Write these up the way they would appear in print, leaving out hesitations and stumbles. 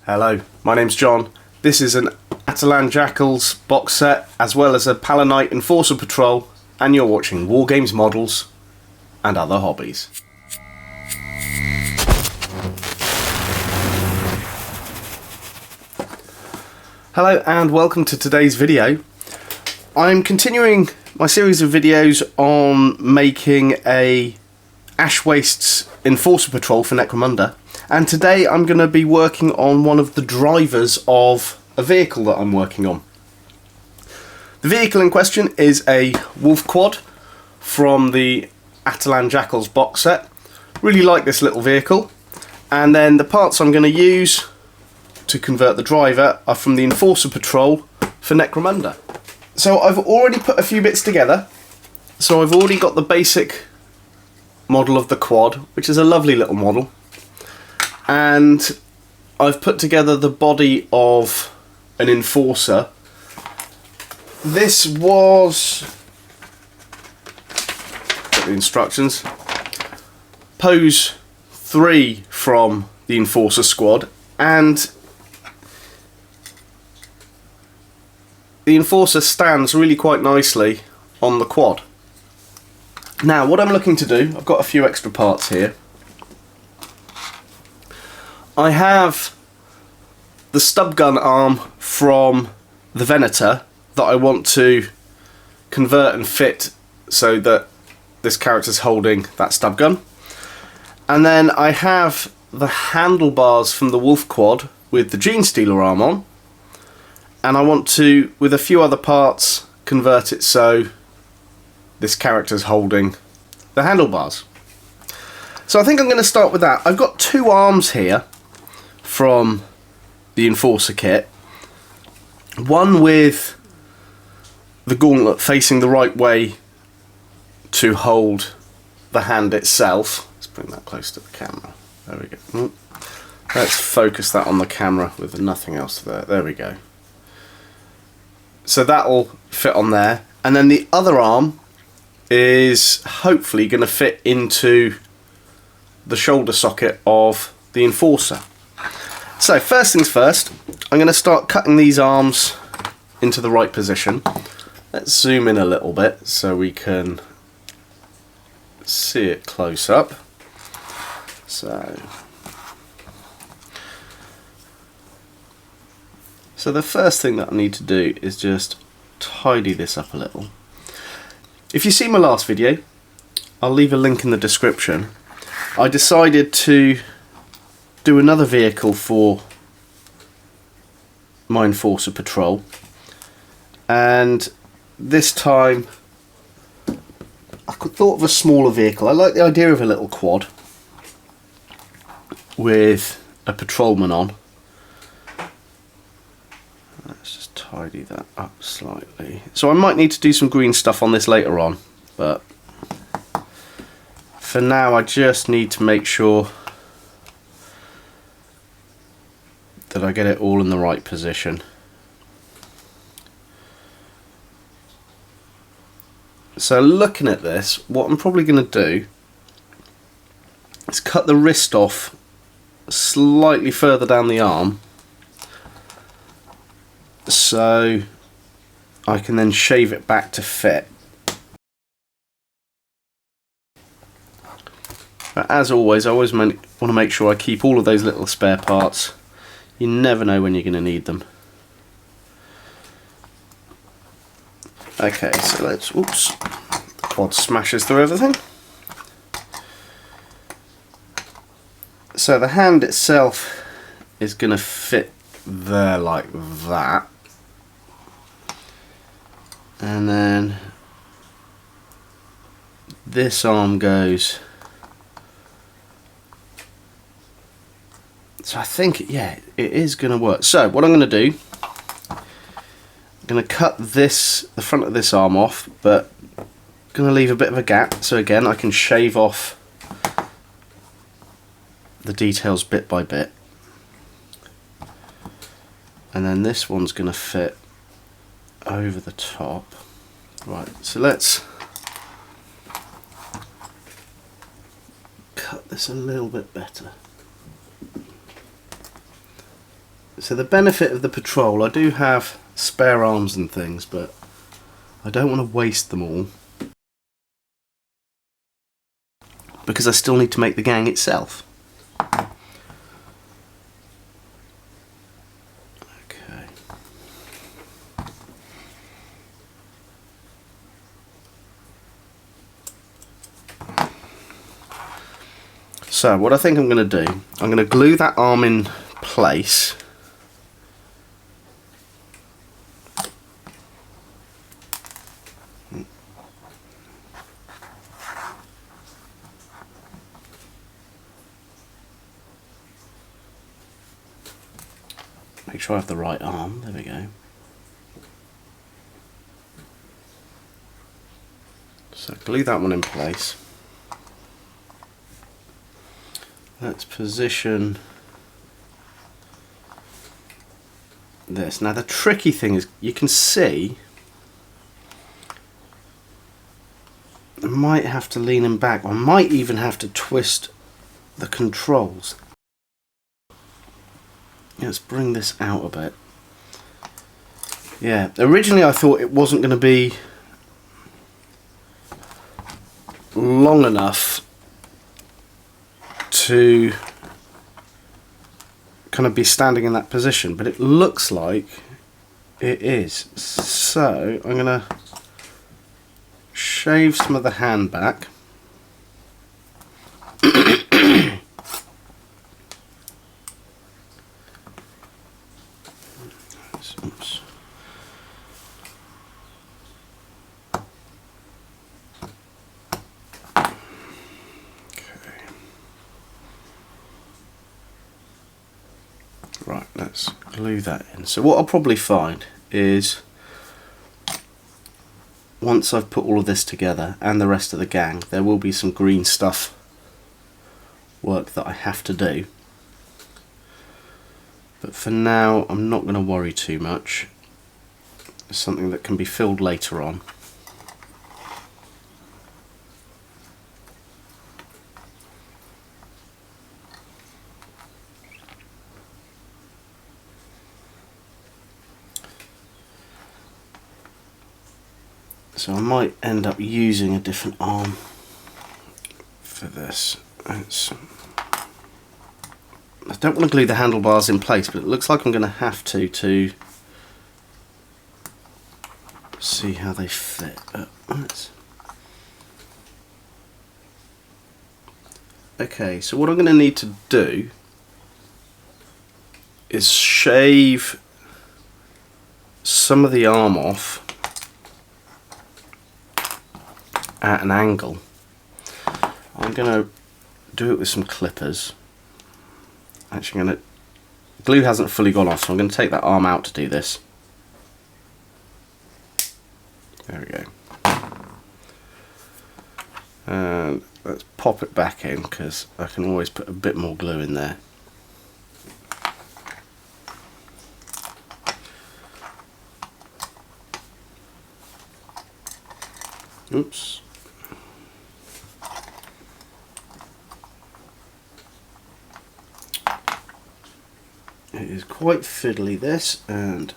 Hello, my name's John. This is an Palatine Jackals box set as well as a Palatine Enforcer Patrol, and you're watching Wargames Models and Other Hobbies. Hello and welcome to today's video. I'm continuing my series of videos on making a Ash Wastes Enforcer Patrol for Necromunda, and today I'm going to be working on one of the drivers of a vehicle that I'm working on. The vehicle in question is a Wolfquad from the Palatine Jackals box set. Really like this little vehicle, and then the parts I'm going to use to convert the driver are from the Enforcer Patrol for Necromunda. So I've already put a few bits together. So I've already got the basic model of the quad, which is a lovely little model, and I've put together the body of an Enforcer. This was, the instructions, pose 3 from the Enforcer squad, and the Enforcer stands really quite nicely on the quad. Now what I'm looking to do, I've got a few extra parts here. I have the stub gun arm from the Venator that I want to convert and fit so that this character's holding that stub gun. And then I have the handlebars from the Wolfquad with the Gene Stealer arm on. And I want to, with a few other parts, convert it so this character's holding the handlebars. So I think I'm going to start with that. I've got 2 arms here from the Enforcer kit. One with the gauntlet facing the right way to hold the hand itself. Let's bring that close to the camera. There we go. Let's focus that on the camera with nothing else there. There we go. So that'll fit on there. And then the other arm is hopefully going to fit into the shoulder socket of the Enforcer. So first things first, I'm going to start cutting these arms into the right position. Let's zoom in a little bit so we can see it close up. So the first thing that I need to do is just tidy this up a little. If you see my last video, I'll leave a link in the description. I decided to do another vehicle for my Enforcer Patrol, and this time I thought of a smaller vehicle. I like the idea of a little quad with a patrolman on. Let's just tidy that up slightly. So I might need to do some green stuff on this later on, but for now I just need to make sure that I get it all in the right position. So looking at this, what I'm probably going to do is cut the wrist off slightly further down the arm so I can then shave it back to fit. But as always, I always want to make sure I keep all of those little spare parts. You never know when you're going to need them. Okay, so let's, oops, the quad smashes through everything. So the hand itself is going to fit there like that. And then this arm goes. So I think, yeah, it is going to work. So what I'm going to do, I'm going to cut the front of this arm off, but I'm going to leave a bit of a gap. So again, I can shave off the details bit by bit. And then this one's going to fit over the top. Right, so let's cut this a little bit better. So the benefit of the patrol, I do have spare arms and things, but I don't want to waste them all because I still need to make the gang itself. Okay. So what I think I'm going to do, I'm going to glue that arm in place. Make sure I have the right arm, there we go. So glue that one in place. Let's position this. Now the tricky thing is, you can see I might have to lean him back, or I might even have to twist the controls. Let's bring this out a bit. Yeah, originally I thought it wasn't going to be long enough to kind of be standing in that position, but it looks like it is. So I'm going to shave some of the hand back. Oops. Right, let's glue that in. So what I'll probably find is, once I've put all of this together and the rest of the gang, there will be some green stuff work that I have to do. But for now, I'm not going to worry too much. It's something that can be filled later on. So I might end up using a different arm for this. I don't want to glue the handlebars in place, but it looks like I'm going to have to see how they fit. Okay, so what I'm going to need to do is shave some of the arm off at an angle. I'm going to do it with some clippers. Actually, glue hasn't fully gone off, so I'm going to take that arm out to do this. There we go. And let's pop it back in, because I can always put a bit more glue in there. Oops. It is quite fiddly, this, and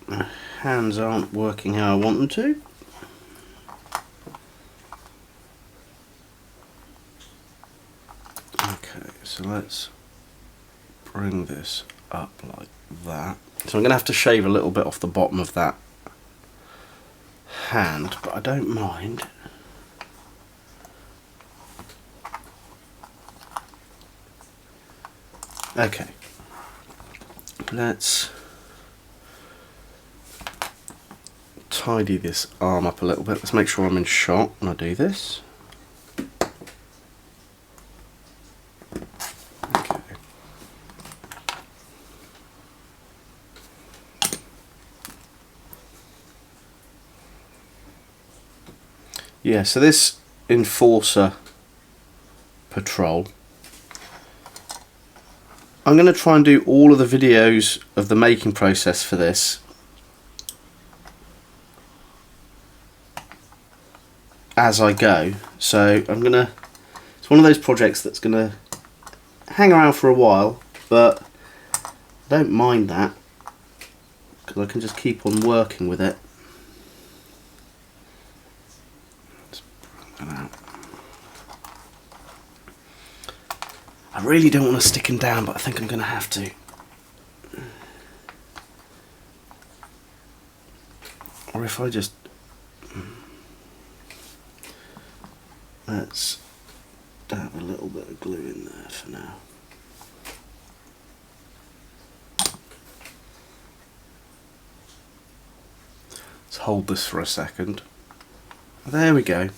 my hands aren't working how I want them to. Okay, so let's bring this up like that. So I'm going to have to shave a little bit off the bottom of that hand, but I don't mind. Okay, let's tidy this arm up a little bit. Let's make sure I'm in shot when I do this. Okay. Yeah, so this Enforcer patrol, I'm going to try and do all of the videos of the making process for this as I go. So it's one of those projects that's going to hang around for a while, but I don't mind that, because I can just keep on working with it. Let's bring that out. I really don't want to stick him down, but I think I'm going to have to. Or if I just... Let's dab a little bit of glue in there for now. Let's hold this for a second. There we go.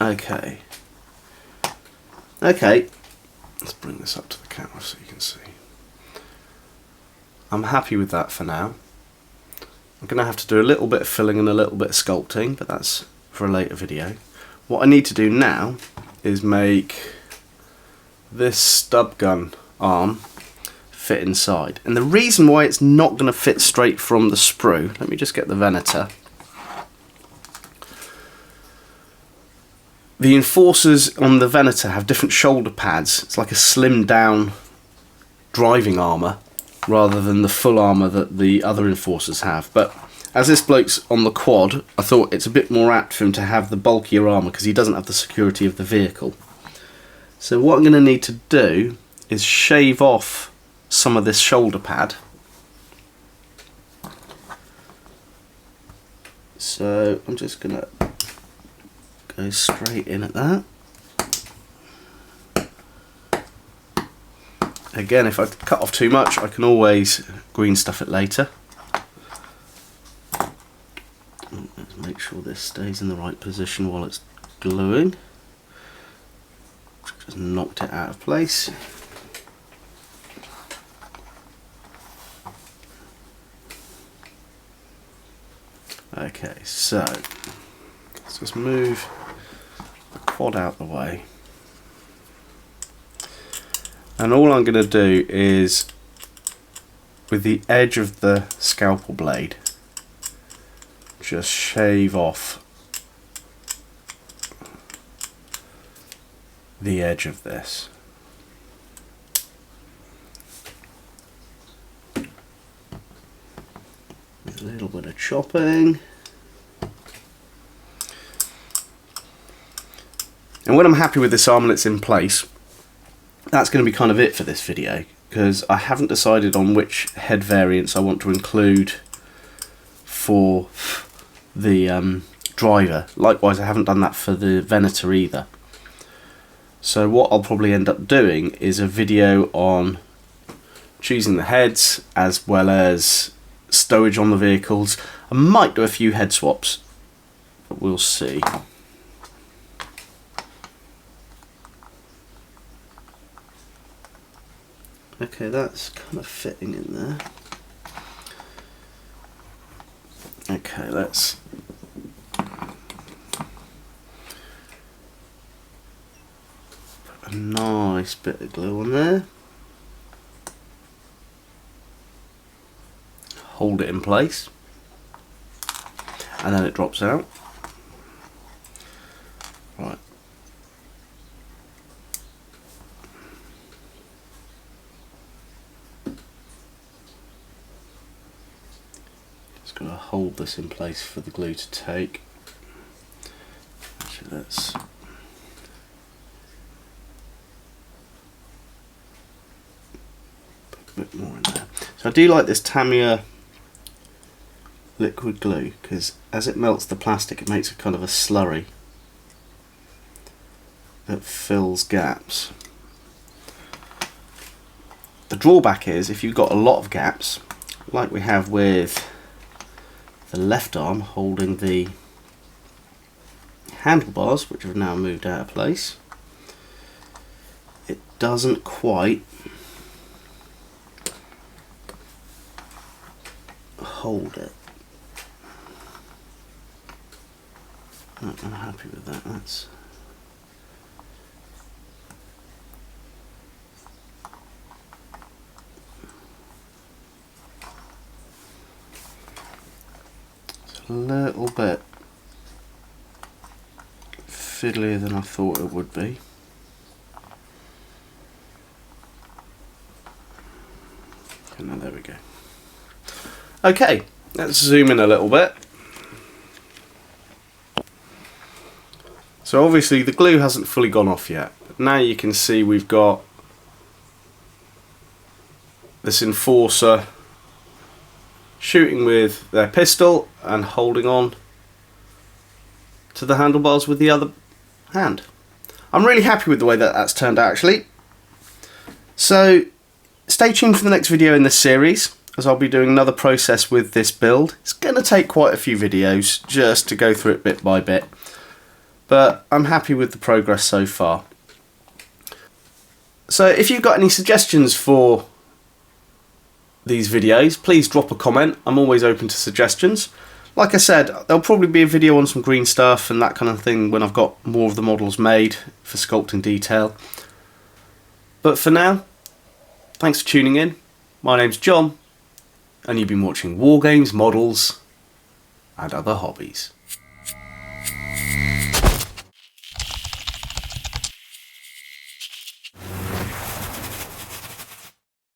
Okay. Okay. Let's bring this up to the camera so you can see. I'm happy with that for now. I'm going to have to do a little bit of filling and a little bit of sculpting, but that's for a later video. What I need to do now is make this stub gun arm fit inside. And the reason why it's not going to fit straight from the sprue, let me just get the Venator. The enforcers on the Venator have different shoulder pads. It's like a slimmed down driving armour rather than the full armour that the other enforcers have. But as this bloke's on the quad, I thought it's a bit more apt for him to have the bulkier armour because he doesn't have the security of the vehicle. So what I'm going to need to do is shave off some of this shoulder pad. So I'm just going to go straight in at that. Again, if I cut off too much, I can always green stuff it later. Let's make sure this stays in the right position while it's gluing. Just knocked it out of place. Okay, so let's just move the quad out the way. And all I'm going to do is, with the edge of the scalpel blade, just shave off the edge of this. A little bit of chopping. And when I'm happy with this arm and it's in place, that's going to be kind of it for this video, because I haven't decided on which head variants I want to include for the driver. Likewise, I haven't done that for the Venator either. So what I'll probably end up doing is a video on choosing the heads as well as stowage on the vehicles. I might do a few head swaps, but we'll see. Okay, that's kind of fitting in there. Okay, let's put a nice bit of glue on there. Hold it in place, and then it drops out. Right. Just going to hold this in place for the glue to take. Actually, let's put a bit more in there. So I do like this Tamiya liquid glue, because as it melts the plastic it makes a kind of a slurry that fills gaps. The drawback is if you've got a lot of gaps, like we have with the left arm holding the handlebars, which have now moved out of place, it doesn't quite hold it. I'm happy with that. That's a little bit fiddlier than I thought it would be. No, there we go. Okay, let's zoom in a little bit. So obviously the glue hasn't fully gone off yet. But now you can see we've got this enforcer shooting with their pistol and holding on to the handlebars with the other hand. I'm really happy with the way that that's turned out actually. So stay tuned for the next video in this series, as I'll be doing another process with this build. It's going to take quite a few videos just to go through it bit by bit, but I'm happy with the progress so far. So if you've got any suggestions for these videos, please drop a comment. I'm always open to suggestions. Like I said, there'll probably be a video on some green stuff and that kind of thing when I've got more of the models made for sculpting detail. But for now, thanks for tuning in. My name's John, and you've been watching Wargames, Models, and Other Hobbies.